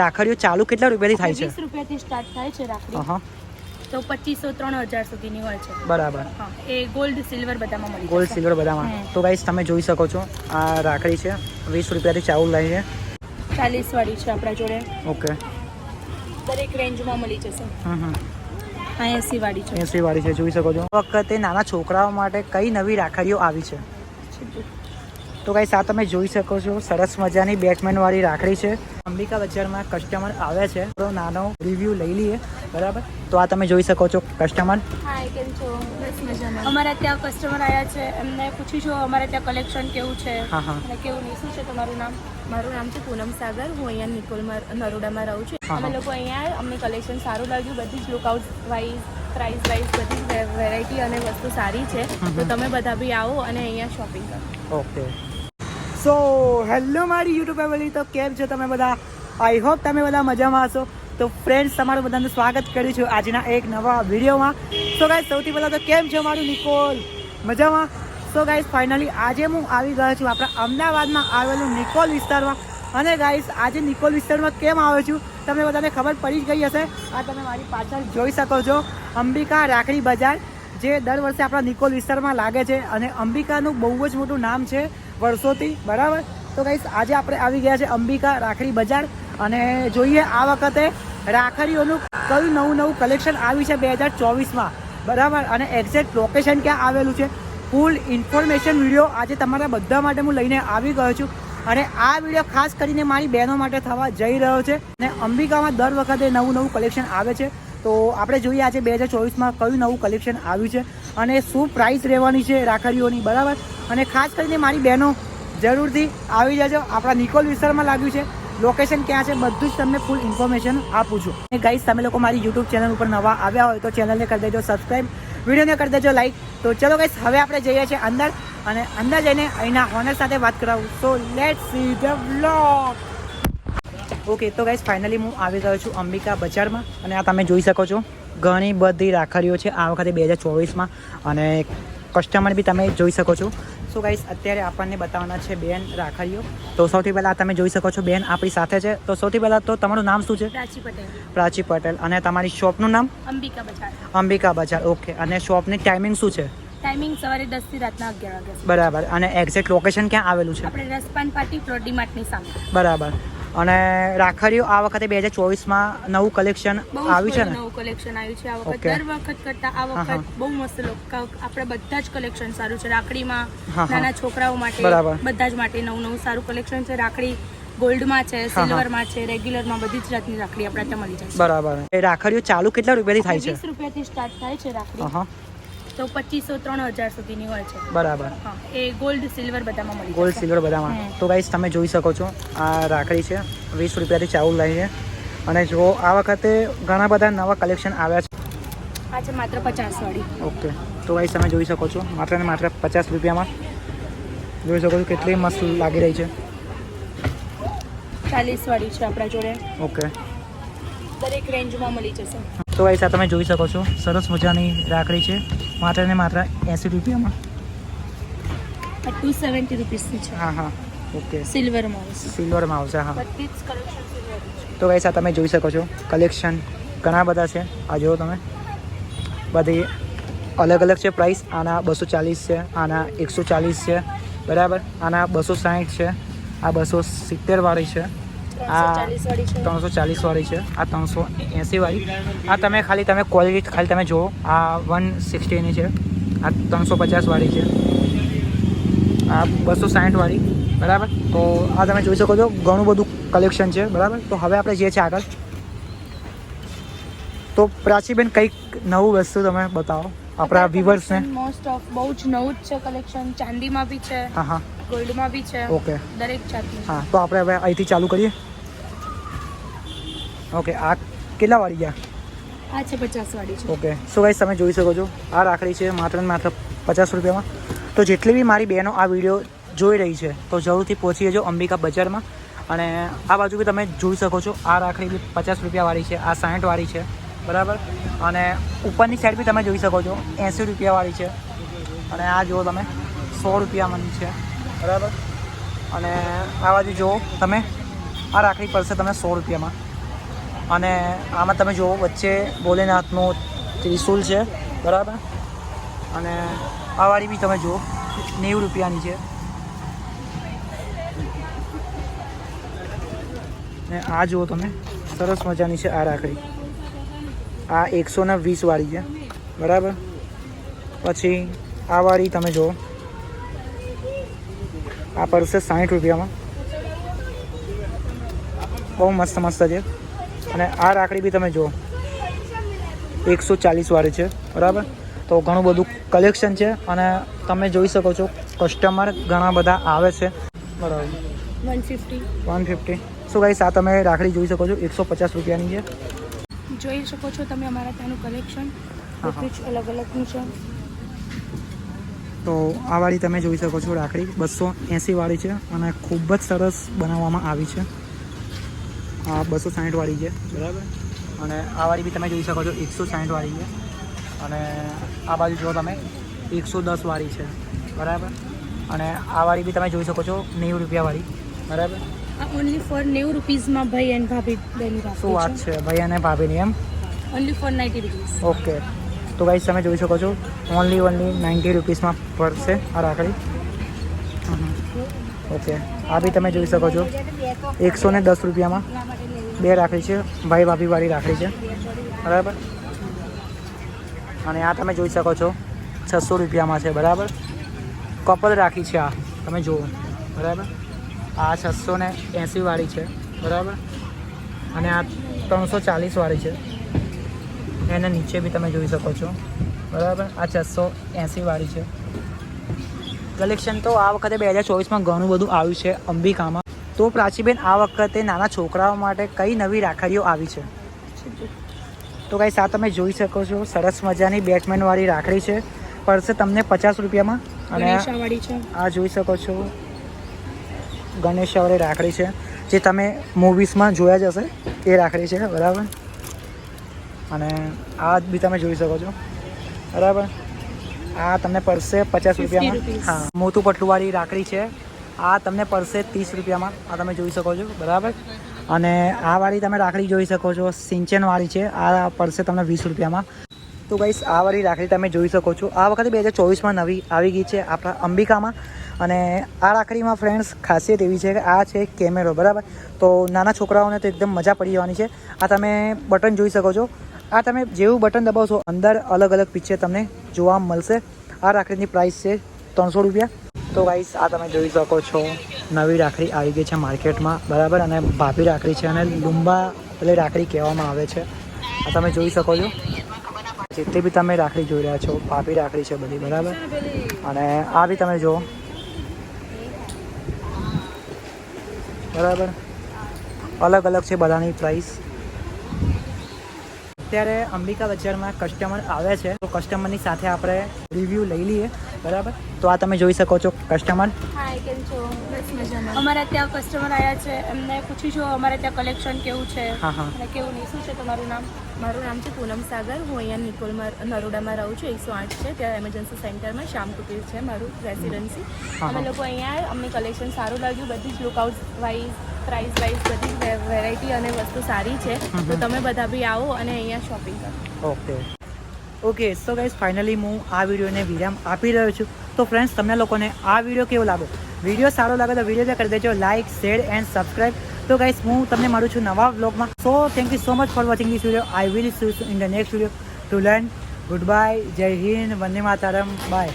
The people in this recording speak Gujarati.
રાખડીઓ ચાલુ કેટલા રૂપિયાથી થાય છે? 20 રૂપિયાથી સ્ટાર્ટ થાય છે રાખડી. હા, તો 2500-3000 સુધીની હોય છે. બરાબર. હા, એ ગોલ્ડ સિલ્વર બધામાં મળી ગોલ્ડ જશે. સિલ્વર બધામાં. તો ગાઈસ તમે જોઈ શકો છો આ રાખડી છે 20 રૂપિયાથી ચાલુ લાઈ છે. 40 વાળી છે આપણા જોડે. ઓકે. દરેક રેન્જમાં મળી જશે. આ 80 વાળી છે. 80 વાળી છે, જોઈ શકો છો. આ વખતે નાના છોકરાઓ માટે કઈ નવી રાખડીઓ આવી છે? તો ગાઈસ આ તમે જોઈ શકો છો સરસ મજાની બેટમેન વાળી રાખડી છે. અંબિકા બજારમાં કસ્ટમર આવ્યા છે, તો નાનો રિવ્યુ લઈ લઈએ. બરાબર, તો આ તમે જોઈ શકો છો કસ્ટમર. હાય, કેમ છો? બસ મજામાં. અમારા ત્યાં કસ્ટમર આવ્યા છે, એમને પૂછીશું અમારે ત્યાં કલેક્શન કેવું છે અને કેવું નહીં. શું છે તમારું નામ? મારું નામ છે પૂનમ સાગર. હું અહીંયા નિકોલમાં નરોડામાં રહું છું. અમે લોકો અહીંયા અમને કલેક્શન સારું લાગ્યું. બધી જ લુકઆઉટ વાઇઝ, પ્રાઇસ વાઇઝ બધી વેરાયટી અને વસ્તુ સારી છે. તો તમે બધા બી આવો અને અહીંયા શોપિંગ કરો. ઓકે. સો હેલો મારી યુટ્યુબ ફેમિલી, તો કેમ છો તમે બધા? આઈ હોપ તમે બધા મજામાં હશો. તો ફ્રેન્ડ્સ, તમારું બધાનું સ્વાગત કરું છું આજના એક નવા વિડીયોમાં. સો ગાઈસ સૌથી પહેલાં તો કેમ છો મારું નિકોલ? મજામાં? સો ગાઈસ ફાઇનલી આજે હું આવી ગયો છું આપણા અમદાવાદમાં આવેલું નિકોલ વિસ્તારમાં. અને ગાઈસ આજે નિકોલ વિસ્તારમાં કેમ આવ્યો છું તમને બધાને ખબર પડી જ ગઈ હશે. આ તમે મારી પાછળ જોઈ શકો છો અંબિકા રાખડી બજાર, જે દર વર્ષે આપણા નિકોલ વિસ્તારમાં લાગે છે. અને અંબિકાનું બહુ જ મોટું નામ છે વર્ષોથી. બરાબર, તો ગાઈસ આજે આપણે આવી ગયા છે અંબિકા રાખડી બજાર અને જોઈએ આ વખતે રાખડીઓનું કયું નવું કલેક્શન આવ્યું છે 2024માં. બરાબર, અને એક્ઝેક્ટ લોકેશન ક્યાં આવેલું છે, ફૂલ ઇન્ફોર્મેશન વિડીયો આજે તમારા બધા માટે હું લઈને આવી ગયો છું. અને આ વિડીયો ખાસ કરીને મારી બહેનો માટે થવા જઈ રહ્યો છે. અને અંબિકામાં દર વખતે નવું કલેક્શન આવે છે. તો આપણે જોઈએ આજે 2024માં કયું નવું કલેક્શન આવ્યું છે અને શું પ્રાઇસ રહેવાની છે રાખડીઓની. બરાબર, અને ખાસ કરીને મારી બહેનો જરૂરથી આવી જજો. આપણા નિકોલ વિસ્તારમાં લાગ્યું છે, લોકેશન ક્યાં છે, બધું જ તમને ફૂલ ઇન્ફોર્મેશન આપું છું. અને ગાઈસ તમે લોકો મારી યુટ્યુબ ચેનલ ઉપર નવા આવ્યા હોય તો ચેનલને કરી દેજો સબસ્ક્રાઈબ, વિડીયોને કરી દેજો લાઈક. તો ચલો ગાઈસ હવે આપણે જઈએ છીએ અંદર અને અંદર જઈને અહીંના ઓનર સાથે વાત કરાવું. So let's see the vlog. Okay, તો ગાઈસ ફાઇનલી હું આવી ગયો છું અંબિકા બજારમાં અને આ તમે જોઈ શકો છો ઘણી બધી રાખડીઓ છે આ વખતે 2024માં અને કસ્ટમર બી તમે જોઈ શકો છો. સો ગાઈસ અત્યારે આપણને બતાવવાના છે બેન રાખડીઓ. તો સૌથી પહેલાં તમે જોઈ શકો છો બેન આપણી સાથે છે. તો સૌથી પહેલાં તો તમારું નામ શું છે? પ્રાચી પટેલ. પ્રાચી પટેલ. અને તમારી શોપનું નામ? અંબિકા બજાર. અંબિકા બજાર. ઓકે, અને શોપની ટાઈમિંગ શું છે? ટાઈમિંગ સવારે 10 થી રાતના 11 વાગ્યા. બરાબર, અને એક્ઝેક્ટ લોકેશન ક્યાં આવેલું છે? આપણે રસપાન પાર્ટી પ્લોટ ડીમાર્ટની સામે. બરાબર, અને રાખડીઓ આ વખતે 2024માં નવું કલેક્શન આવ્યું છે ને? નવું કલેક્શન આવ્યું છે આ વખત. દર વખત કરતા આ વખત બહુ મસ્ત આપણે બધા જ કલેક્શન સારું છે રાખડીમાં. નાના છોકરાઓ માટે બધા જ માટે નવું સારું કલેક્શન છે. રાખડી ગોલ્ડમાં છે, સિલ્વરમાં છે, રેગ્યુલરમાં બધી જ જાતની રાખડી આપણે ત્યાં મળી જશે. બરાબર. એ રાખડીઓ ચાલુ કેટલા રૂપિયાથી થાય છે? 20 રૂપિયાથી સ્ટાર્ટ થાય છે રાખડી. તો 2500-3000 સુધીની હોય છે. બરાબર. એ ગોલ્ડ સિલ્વર બધામાં મળી જશે. ગોલ્ડ સિલ્વર બધામાં. તો ગાઈસ તમે જોઈ શકો છો આ રાખડી છે 20 રૂપિયાથી ચાલુ લાવી છે. અને જો આ વખતે ઘણા બધા નવા કલેક્શન આવ્યા છે. આ છે માત્ર 50 વાળી. ઓકે, તો ગાઈસ તમે જોઈ શકો છો માત્ર ને માત્ર 50 રૂપિયામાં. જોઈ શકો છો કેટલી મસ્ત લાગી રહી છે. 40 વાળી છે આપણા જોડે. ઓકે, દરેક રેન્જમાં મળી જશે. તો ગાઈસ આ તમે જોઈ શકો છો સરસ મજાની રાખડી છે માત્ર ને માત્ર 80 રૂપિયામાં. આ 270 રૂપીસની છે. હા, ઓકે. સિલ્વરમાં આવશે. સિલ્વરમાં આવશે. હા, બધી જ કલેક્શન સિલ્વર છે. તો ગાઈસ આ તમે જોઈ શકો છો કલેક્શન ઘણા બધા છે. આ જુઓ તમે, બધી અલગ છે પ્રાઇસ. આના 240 છે, આના 140 છે. બરાબર, આના 260 છે, આ 270 વાળી છે, આ 340 વાળી છે, આ 380 વાળી. આ તમે ખાલી ક્વોલિટી ખાલી તમે જુઓ. આ 160ની છે, આ 350 વાળી છે, આ 260 વાળી. બરાબર, તો આ તમે જોઈ શકો છો ઘણું બધું કલેક્શન છે. બરાબર, તો હવે આપણે જે છે આગળ. તો પ્રાચીબેન કંઈક નવું વસ્તુ તમે બતાવો આપણા વ્યુઅર્સને. મોસ્ટ ઓફ બહુ જ નવું જ છે કલેક્શન. ચાંદીમાં બી છે, ગોલ્ડમાં બી છે. ઓકે, દરેક જાતનું. હા, તો આપણે હવે અહીંથી ચાલુ કરીએ. ઓકે, આ કેટલા વાળી ગયા? આ છે 50 વાળી છે. ઓકે, સો ગાઈસ તમે જોઈ શકો છો આ રાખડી છે માત્ર ને માત્ર 50 રૂપિયામાં. તો જેટલી બી મારી બહેનો આ વિડીયો જોઈ રહી છે તો જરૂરથી પહોંચી જજો અંબિકા બજારમાં. અને આ બાજુ બી તમે જોઈ શકો છો આ રાખડી બી 50 રૂપિયા વાળી છે, આ 60 વાળી છે. બરાબર, અને ઉપરની સાઈડ બી તમે જોઈ શકો છો 80 રૂપિયા વાળી છે. અને આ જુઓ તમે 100 રૂપિયામાંની છે. બરાબર, અને આ બાજુ જુઓ તમે આ રાખડી પડશે તમને 100 રૂપિયામાં. અને આમાં તમે જુઓ વચ્ચે ભોલેનાથનું ત્રિશુલ છે, બરાબર. અને આ વાળી બી તમે જુઓ 90 રૂપિયાની છે. ને આ જુઓ તમે, સરસ મજાની છે આ રાખડી. આ 120 વાળી છે, બરાબર. પછી આ વાળી તમે જુઓ, આ પડશે 60 રૂપિયામાં. બહુ મસ્ત મસ્ત છે. અને આ રાખડી બી તમે જુઓ 140 વાળી છે, બરાબર. તો ઘણું બધું કલેક્શન છે અને તમે જોઈ શકો છો કસ્ટમર ઘણા બધા આવે છે, બરાબર. 150. સો ગાઈસ આ તમે રાખડી જોઈ શકો છો 150 રૂપિયાની છે. જોઈ શકો છો તમે અમારા ત્યાંનું કલેક્શન બધું જ અલગ અલગનું છે. તો આ વાળી તમે જોઈ શકો છો રાખડી 280 વાળી છે અને ખૂબ જ સરસ બનાવવામાં આવી છે. આ 260 વાળી છે, બરાબર. અને આ વાળી બી તમે જોઈ શકો છો 160 વાળી છે. અને આ બાજુ જો તમે 110 વાળી છે, બરાબર. અને આ વાળી બી તમે જોઈ શકો છો 90 રૂપિયા વાળી, બરાબર. આ ઓનલી ફોર 90 રૂપીઝમાં ભાઈ એન્ડ ભાભી બેની શું વાત છે, ભાઈ અને ભાભીની એમ? Only for 90 rupees. ઓકે. તો ગાઈસ તમે જોઈ શકો છો ઓનલી 90 રૂપીસમાં પડશે આ રાખડી. ઓકે. આ બી તમે જોઈ શકો છો 110 રૂપિયામાં 2 રાખડી છે, ભાઈ ભાભી વાળી રાખડી છે, બરાબર. અને આ તમે જોઈ શકો છો 600 રૂપિયામાં છે, બરાબર. કપલ રાખી છે આ તમે જુઓ, બરાબર. આ 680 વાળી છે, બરાબર. અને આ 340 વાળી છે. એને નીચે બી તમે જોઈ શકો છો, બરાબર. આ 680 વાળી છે. કલેક્શન તો આ વખતે 2024માં ઘણું બધું આવ્યું છે અંબિકામાં. તો પ્રાચીબેન આ વખતે નાના છોકરાઓ માટે કઈ નવી રાખડીઓ આવી છે? તો ગાઈસ આ તમે જોઈ શકો છો સરસ મજાની બેટમેનવાળી રાખડી છે, પડશે તમને 50 રૂપિયામાં. અને આ જોઈ શકો છો ગણેશવાળી રાખડી છે, જે તમે મૂવીઝમાં જોયા જ હશે એ રાખડી છે, બરાબર. અને આ બી તમે જોઈ શકો છો, બરાબર. આ તમને પડશે 50 રૂપિયામાં. હા, મોટું પટલુવાળી રાખડી છે. આ તમને પડશે 30 રૂપિયામાં. આ તમે જોઈ શકો છો, બરાબર. અને આ વાળી તમે રાખડી જોઈ શકો છો સિંચનવાળી છે. આ પડશે તમને 20 રૂપિયામાં. તો ગાઈસ આ વાળી રાખડી તમે જોઈ શકો છો આ વખતે 2024માં નવી આવી ગઈ છે આપણા અંબિકામાં. અને આ રાખડીમાં ફ્રેન્ડ્સ ખાસિયત એવી છે કે આ છે કેમેરો, બરાબર. તો નાના છોકરાઓને તો એકદમ મજા પડી જવાની છે. આ તમે બટન જોઈ શકો છો. આ તમે જેવું બટન દબાવશો અંદર અલગ અલગ પિક્ચર તમને જોવા મળશે. આ રાખડીની પ્રાઇસ છે 300 રૂપિયા. તો ગાઈસ આ તમે જોઈ શકો છો નવી રાખડી આવી ગઈ છે માર્કેટમાં, બરાબર. અને ભાભી રાખડી છે અને લુંબા પેલી રાખડી કહેવામાં આવે છે. આ તમે જોઈ શકો છો જેટલી બી તમે રાખડી જોઈ રહ્યા છો ભાભી રાખડી છે બધી, બરાબર. અને આ બી તમે જુઓ, બરાબર. અલગ અલગ છે બધાની પ્રાઇસ. અત્યારે અંબિકા બજારમાં કસ્ટમર આવે છે તો કસ્ટમરની સાથે આપણે રિવ્યૂ લઈ લઈએ, બરાબર. તો આ તમે જોઈ શકો છો કસ્ટમર. હાય, કેમ છો? બસ મજામાં. અમારા ત્યાં કસ્ટમર આવ્યા છે, એમને પૂછીશું અમારે ત્યાં કલેક્શન કેવું છે અને કેવું નહીં. શું છે તમારું નામ? મારું નામ છે પૂનમ સાગર. હું અહીંયા નિકોલમાં નરોડામાં રહું છું. 108 છે ત્યાં એમરજન્સી સેન્ટરમાં શ્યામ કુટીર છે મારું રેસિડન્સી. અમે લોકો અહીંયા અમને કલેક્શન સારું લાગ્યું. બધી જ લુકઆઉટ વાઇઝ પ્રાઇસ વાઇઝ બધી જ વેરાયટી અને વસ્તુ સારી છે. તો તમે બધા બી આવો અને અહીંયા શોપિંગ કરો. ઓકે. સો ગાઈઝ ફાઇનલી હું આ વિડીયોને વિરામ આપી રહ્યો છું. તો ફ્રેન્ડ્સ તમને લોકોને આ વિડીયો કેવો લાગ્યો? વિડીયો સારો લાગે તો વિડીયો કરી દેજો લાઇક, શેર એન્ડ સબસ્ક્રાઈબ. તો ગાઈઝ હું તમને મળું છું નવા વ્લોગમાં. So thank you so much for watching this video. I will see you in the next video. To learn. Good bye. જય હિન્દ. વંદે માતરમ. બાય.